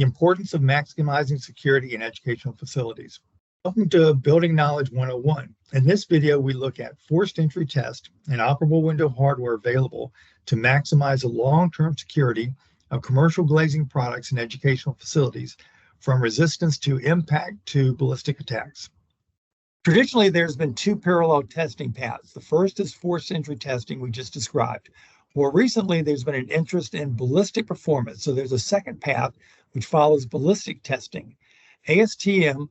The importance of maximizing security in educational facilities. Welcome to Building Knowledge 101. In this video, we look at forced entry test and operable window hardware available to maximize the long-term security of commercial glazing products in educational facilities, from resistance to impact to ballistic attacks. Traditionally, there's been two parallel testing paths. The first is forced entry testing we just described. More recently, there's been an interest in ballistic performance. So there's a second path which follows ballistic testing. ASTM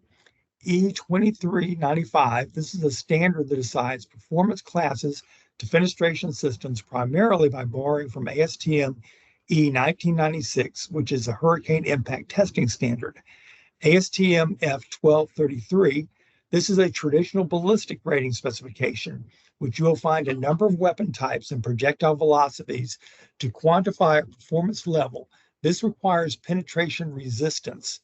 E2395, this is a standard that assigns performance classes to fenestration systems primarily by borrowing from ASTM E1996, which is a hurricane impact testing standard. ASTM F1233, this is a traditional ballistic rating specification, which you will find a number of weapon types and projectile velocities to quantify a performance level. This requires penetration resistance.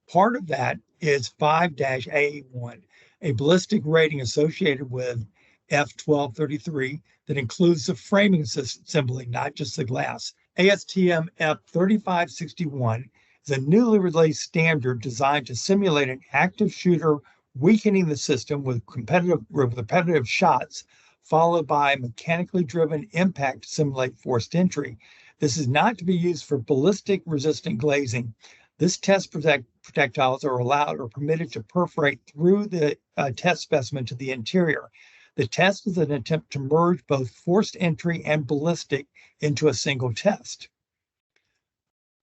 Part of that is 5-A1, a ballistic rating associated with F1233 that includes the framing assembly, not just the glass. ASTM F3561 is a newly released standard designed to simulate an active shooter weakening the system with repetitive shots, followed by mechanically driven impact to simulate forced entry. This is not to be used for ballistic resistant glazing. This test projectiles are allowed or permitted to perforate through the test specimen to the interior. The test is an attempt to merge both forced entry and ballistic into a single test.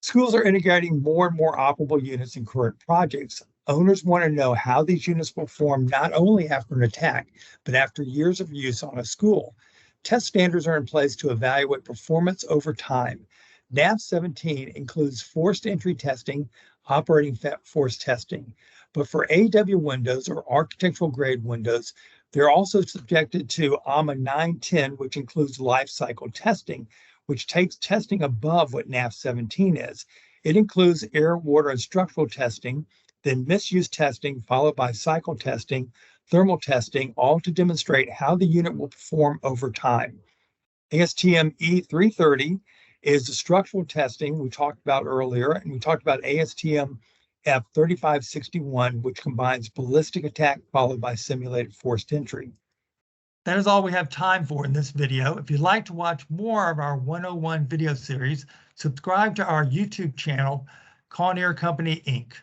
Schools are integrating more and more operable units in current projects. Owners want to know how these units perform not only after an attack, but after years of use on a school. Test standards are in place to evaluate performance over time. NAF 17 includes forced entry testing, operating force testing. But for AW windows or architectural grade windows, they're also subjected to AMA 910, which includes life cycle testing, which takes testing above what NAF 17 is. It includes air, water, and structural testing, then misuse testing, followed by cycle testing, thermal testing, all to demonstrate how the unit will perform over time. ASTM E330 is the structural testing we talked about earlier, and we talked about ASTM F3561, which combines ballistic attack followed by simulated forced entry. That is all we have time for in this video. If you'd like to watch more of our 101 video series, subscribe to our YouTube channel, Kawneer Company, Inc.